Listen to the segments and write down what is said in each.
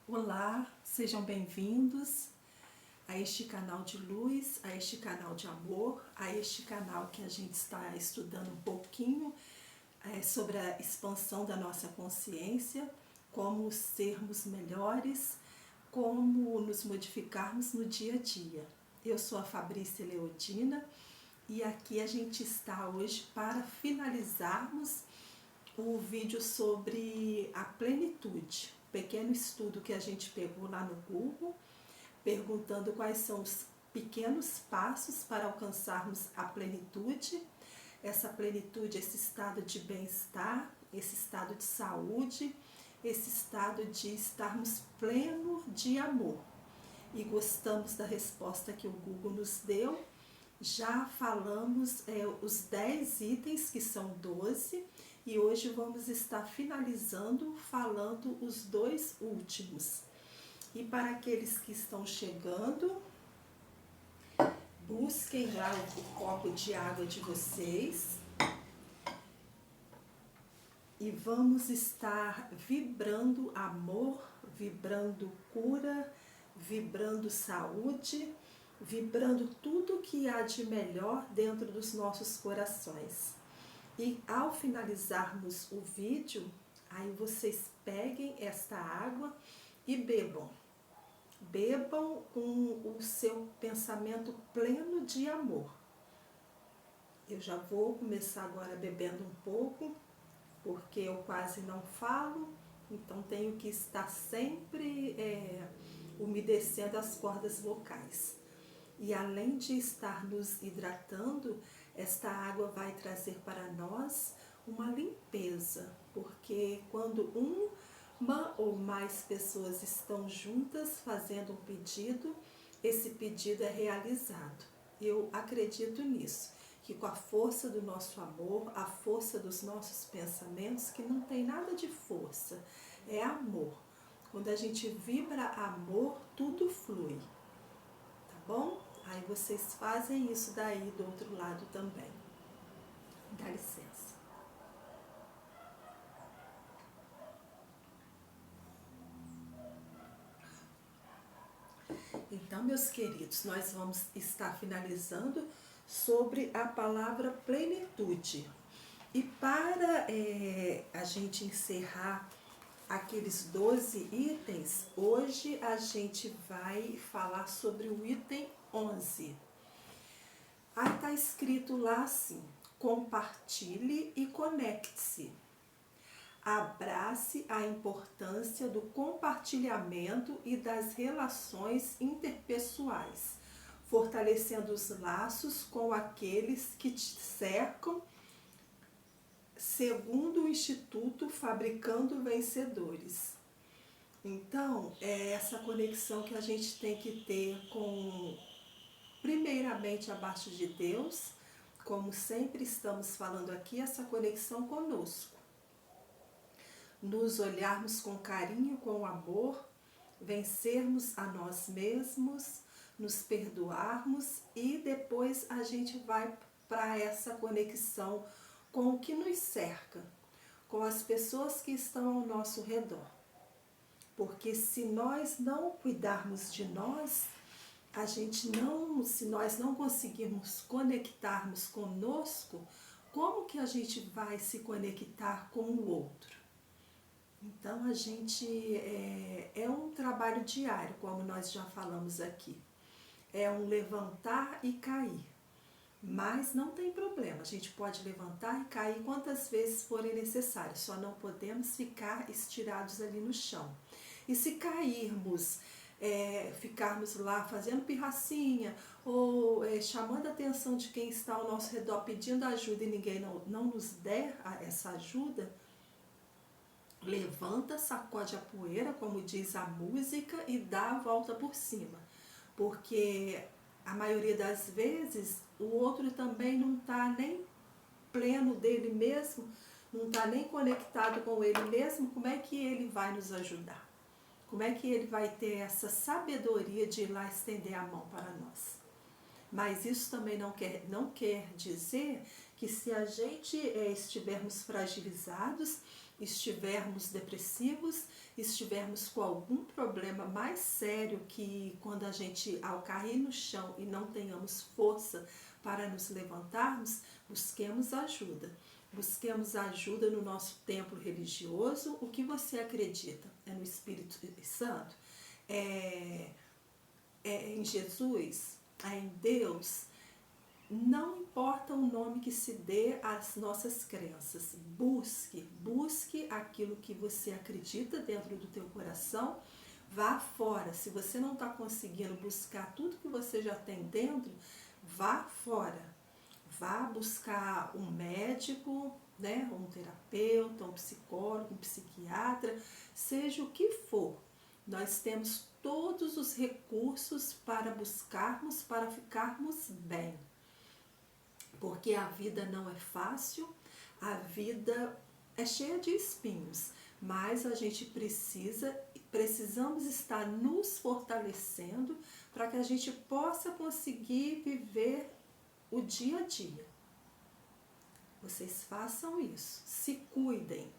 Olá, sejam bem-vindos a este canal de luz, a este canal de amor, a este canal que a gente está estudando um pouquinho sobre a expansão da nossa consciência, como sermos melhores, como nos modificarmos no dia a dia. Eu sou a Fabrícia Leodina e aqui a gente está hoje para finalizarmos o vídeo sobre a plenitude, pequeno estudo que a gente pegou lá no Google, perguntando quais são os pequenos passos para alcançarmos a plenitude. Essa plenitude, esse estado de bem-estar, esse estado de saúde, esse estado de estarmos pleno de amor. E gostamos da resposta que o Google nos deu. Já falamos os 10 itens, que são 12, e hoje vamos estar finalizando falando os 2 últimos. E para aqueles que estão chegando, busquem lá o copo de água de vocês e vamos estar vibrando amor, vibrando cura, vibrando saúde, vibrando tudo que há de melhor dentro dos nossos corações. E ao finalizarmos o vídeo, aí vocês peguem esta água e bebam. Bebam com o seu pensamento pleno de amor. Eu já vou começar agora bebendo um pouco, porque eu quase não falo, então tenho que estar sempre umedecendo as cordas vocais. E além de estar nos hidratando, esta água vai trazer para nós uma limpeza, porque quando uma ou mais pessoas estão juntas fazendo um pedido, esse pedido é realizado. Eu acredito nisso, que com a força do nosso amor, a força dos nossos pensamentos, que não tem nada de força, é amor. Quando a gente vibra amor, tudo flui, tá bom? Aí vocês fazem isso daí do outro lado também. Dá licença. Então, meus queridos, nós vamos estar finalizando sobre a palavra plenitude. E para a gente encerrar aqueles 12 itens, hoje a gente vai falar sobre o item 11. Aí está escrito lá assim: compartilhe e conecte-se. Abrace a importância do compartilhamento e das relações interpessoais, fortalecendo os laços com aqueles que te cercam, segundo o Instituto Fabricando Vencedores. Então, é essa conexão que a gente tem que ter com, primeiramente, abaixo de Deus, como sempre estamos falando aqui, essa conexão conosco. Nos olharmos com carinho, com amor, vencermos a nós mesmos, nos perdoarmos e depois a gente vai para essa conexão com o que nos cerca, com as pessoas que estão ao nosso redor. Porque se nós não cuidarmos de nós, se nós não conseguirmos conectarmos conosco, como que a gente vai se conectar com o outro? Então a gente é um trabalho diário, como nós já falamos aqui. É um levantar e cair. Mas não tem problema, a gente pode levantar e cair quantas vezes forem necessárias, só não podemos ficar estirados ali no chão. E se cairmos, ficarmos lá fazendo pirracinha ou chamando a atenção de quem está ao nosso redor pedindo ajuda e ninguém não nos der essa ajuda, levanta, sacode a poeira, como diz a música, e dá a volta por cima. Porque a maioria das vezes o outro também não está nem pleno dele mesmo, não está nem conectado com ele mesmo. Como é que ele vai nos ajudar? Como é que ele vai ter essa sabedoria de ir lá estender a mão para nós? Mas isso também não quer dizer que se a gente estivermos fragilizados, estivermos depressivos, estivermos com algum problema mais sério, que quando a gente, ao cair no chão e não tenhamos força para nos levantarmos, busquemos ajuda. Busquemos ajuda no nosso templo religioso. O que você acredita? É no Espírito Santo? É em Jesus? É em Deus? Não importa o nome que se dê às nossas crenças. Busque aquilo que você acredita dentro do teu coração. Vá fora. Se você não está conseguindo buscar tudo que você já tem dentro, vá fora. Vá buscar um médico, né, um terapeuta, um psicólogo, um psiquiatra, seja o que for. Nós temos todos os recursos para buscarmos, para ficarmos bem. Porque a vida não é fácil, a vida é cheia de espinhos, mas a gente precisamos estar nos fortalecendo para que a gente possa conseguir viver o dia a dia. Vocês façam isso, se cuidem,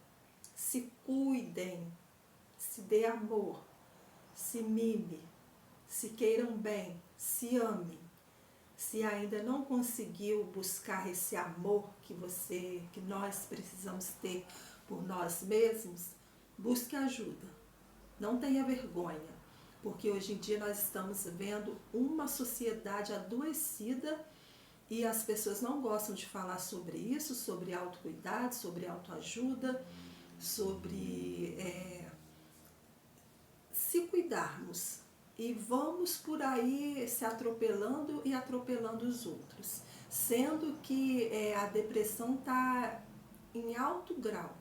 se dê amor, se mime, se queiram bem, se amem. Se ainda não conseguiu buscar esse amor que nós precisamos ter por nós mesmos, busque ajuda. Não tenha vergonha, porque hoje em dia nós estamos vendo uma sociedade adoecida e as pessoas não gostam de falar sobre isso, sobre autocuidado, sobre autoajuda, sobre se cuidarmos. E vamos por aí se atropelando e atropelando os outros. Sendo que a depressão está em alto grau.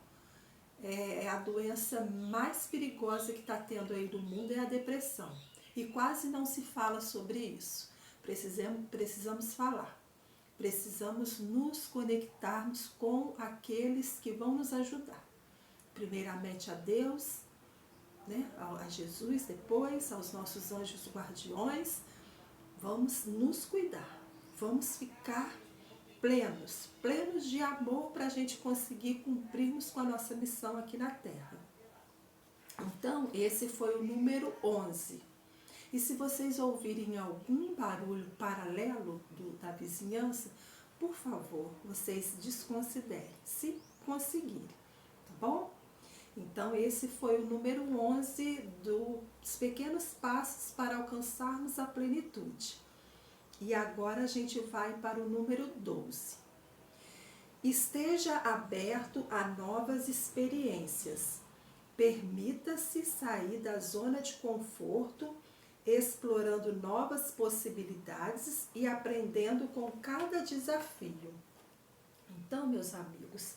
A doença mais perigosa que está tendo aí do mundo é a depressão. E quase não se fala sobre isso. Precisamos falar. Precisamos nos conectarmos com aqueles que vão nos ajudar. Primeiramente a Deus, né, a Jesus, depois aos nossos anjos guardiões. Vamos nos cuidar, vamos ficar plenos de amor para a gente conseguir cumprirmos com a nossa missão aqui na Terra. Então, esse foi o número 11. E se vocês ouvirem algum barulho paralelo da vizinhança, por favor, vocês desconsiderem, se conseguirem, tá bom? Então, esse foi o número 11 dos pequenos passos para alcançarmos a plenitude. E agora a gente vai para o número 12. Esteja aberto a novas experiências. Permita-se sair da zona de conforto, explorando novas possibilidades e aprendendo com cada desafio. Então, meus amigos,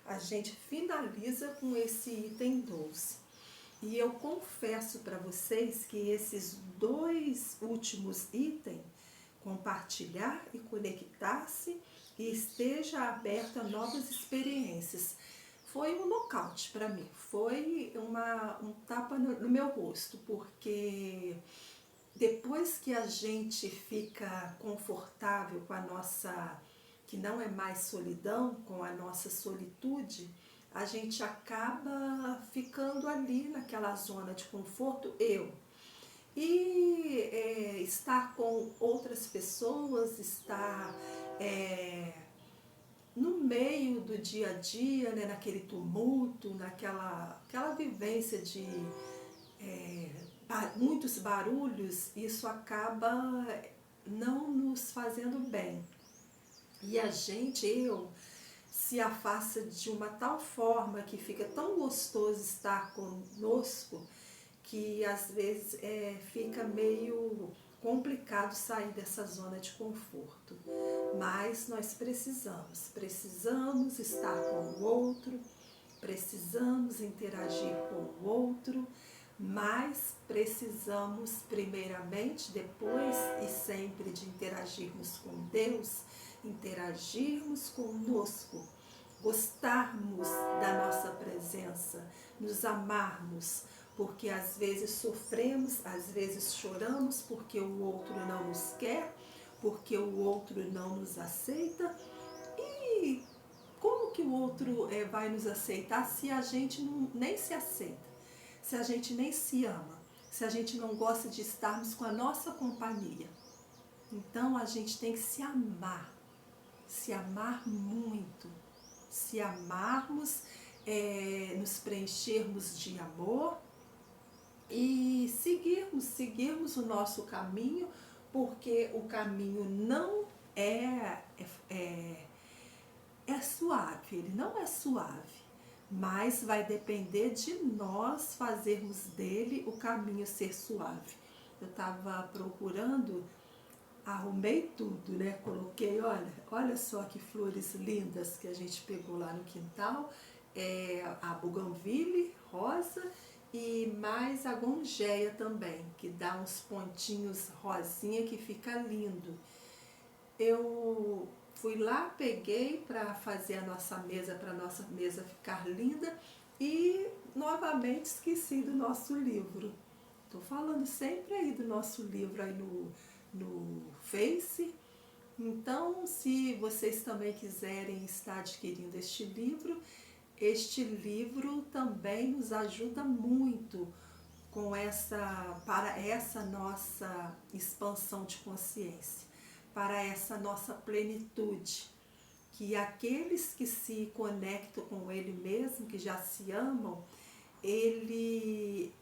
a gente finaliza com esse item 12. E eu confesso para vocês que esses dois últimos itens, compartilhar e conectar-se e esteja aberto a novas experiências, foi um nocaute para mim, foi um tapa no meu rosto, porque depois que a gente fica confortável com a nossa, que não é mais solidão, com a nossa solitude, a gente acaba ficando ali naquela zona de conforto, e estar com outras pessoas, estar no meio do dia a dia, né, naquele tumulto, naquela vivência de muitos barulhos, isso acaba não nos fazendo bem. E a gente, se afasta de uma tal forma que fica tão gostoso estar conosco, que às vezes fica meio complicado sair dessa zona de conforto. Mas nós precisamos estar com o outro, precisamos interagir com o outro, mas precisamos primeiramente, depois e sempre de interagirmos com Deus, interagirmos conosco, gostarmos da nossa presença, nos amarmos, porque às vezes sofremos, às vezes choramos porque o outro não nos quer, porque o outro não nos aceita. E como que o outro vai nos aceitar se a gente nem se aceita, se a gente nem se ama, se a gente não gosta de estarmos com a nossa companhia? Então a gente tem que se amar muito, se amarmos, nos preenchermos de amor e seguirmos o nosso caminho, porque o caminho não é suave, ele não é suave, mas vai depender de nós fazermos dele o caminho ser suave. Eu estava procurando, arrumei tudo, né? Coloquei, olha só que flores lindas que a gente pegou lá no quintal, a bougainville rosa e mais a gongeia também, que dá uns pontinhos rosinha que fica lindo. Eu fui lá, peguei para fazer a nossa mesa, para a nossa mesa ficar linda, e novamente esqueci do nosso livro. Estou falando sempre aí do nosso livro aí no Face. Então, se vocês também quiserem estar adquirindo este livro também nos ajuda muito para essa nossa expansão de consciência, para essa nossa plenitude, que aqueles que se conectam com ele mesmo, que já se amam, ele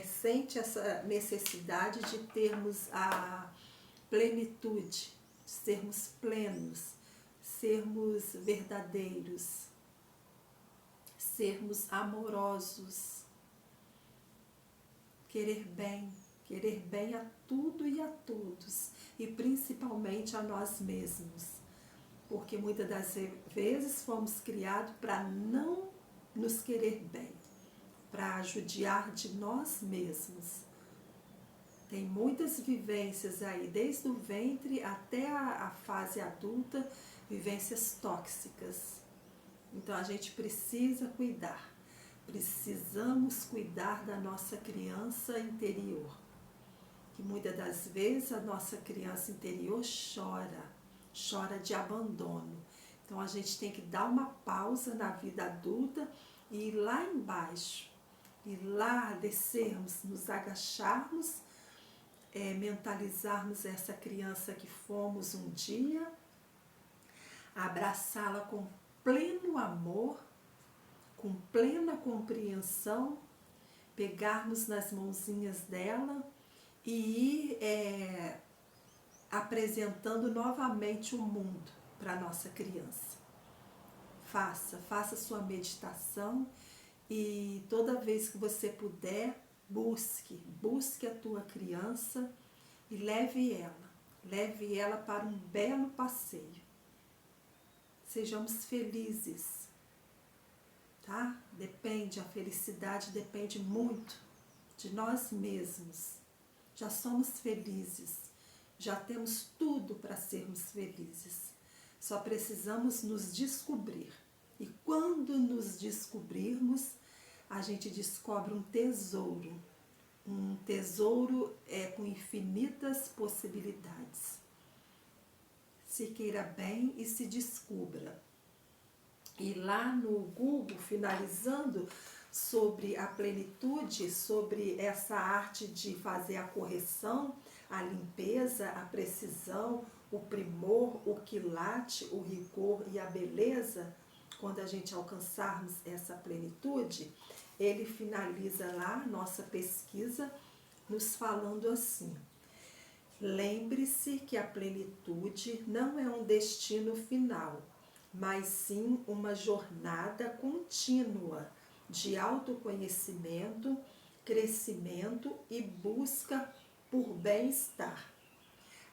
sente essa necessidade de termos a plenitude, de sermos plenos, sermos verdadeiros, sermos amorosos, querer bem a tudo e a todos, e principalmente a nós mesmos, porque muitas das vezes fomos criados para não nos querer bem, para judiar de nós mesmos. Tem muitas vivências aí, desde o ventre até a fase adulta, vivências tóxicas. Então a gente precisa cuidar, precisamos cuidar da nossa criança interior, que muitas das vezes a nossa criança interior chora de abandono. Então a gente tem que dar uma pausa na vida adulta e ir lá embaixo, ir lá descermos, nos agacharmos, mentalizarmos essa criança que fomos um dia, abraçá-la com pleno amor, com plena compreensão, pegarmos nas mãozinhas dela e ir apresentando novamente o mundo para a nossa criança. Faça sua meditação e toda vez que você puder, busque a tua criança e leve ela para um belo passeio. Sejamos felizes, tá? A felicidade depende muito de nós mesmos. Já somos felizes, já temos tudo para sermos felizes. Só precisamos nos descobrir. E quando nos descobrirmos, a gente descobre um tesouro com infinitas possibilidades. Se queira bem e se descubra. E lá no Google, finalizando sobre a plenitude, sobre essa arte de fazer a correção, a limpeza, a precisão, o primor, o quilate, o rigor e a beleza, quando a gente alcançarmos essa plenitude, ele finaliza lá nossa pesquisa nos falando assim: lembre-se que a plenitude não é um destino final, mas sim uma jornada contínua de autoconhecimento, crescimento e busca por bem-estar.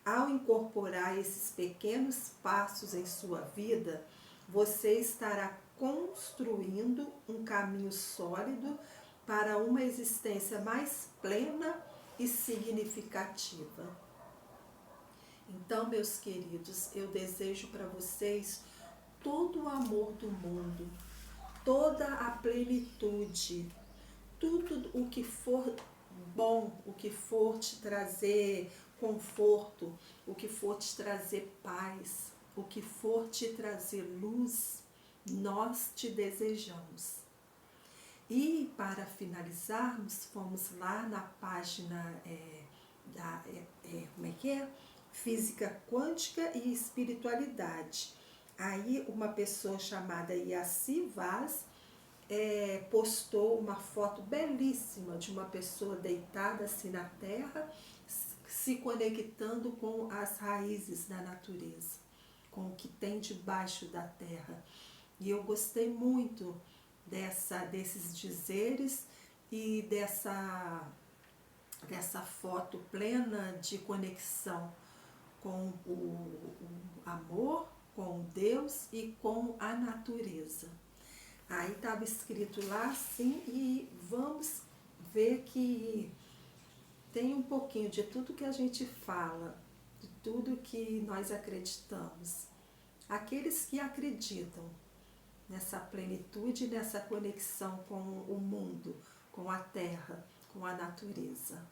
Ao incorporar esses pequenos passos em sua vida, você estará construindo um caminho sólido para uma existência mais plena e significativa. Então, meus queridos, eu desejo para vocês todo o amor do mundo, toda a plenitude, tudo o que for bom, o que for te trazer conforto, o que for te trazer paz, o que for te trazer luz, nós te desejamos. E para finalizarmos, fomos lá na página como é que é? Física quântica e espiritualidade. Aí uma pessoa chamada Yaci Vaz postou uma foto belíssima de uma pessoa deitada assim na terra, se conectando com as raízes da natureza, com o que tem debaixo da terra. E eu gostei muito desses dizeres e dessa foto plena de conexão com o amor, com Deus e com a natureza. Aí estava escrito lá assim, e vamos ver que tem um pouquinho de tudo que a gente fala, de tudo que nós acreditamos. Aqueles que acreditam nessa plenitude, nessa conexão com o mundo, com a terra, com a natureza.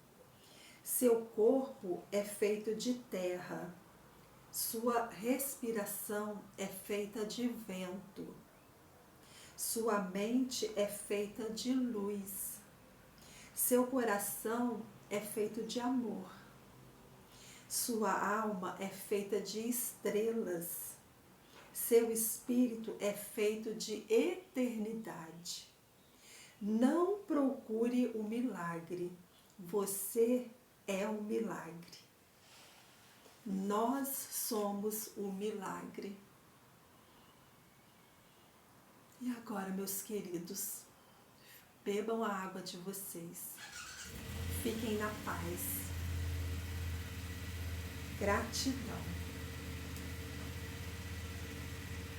Seu corpo é feito de terra, sua respiração é feita de vento, sua mente é feita de luz, seu coração é feito de amor, sua alma é feita de estrelas, seu espírito é feito de eternidade. Não procure o milagre, você é o milagre. Nós somos o milagre. E agora, meus queridos, bebam a água de vocês. Fiquem na paz. Gratidão.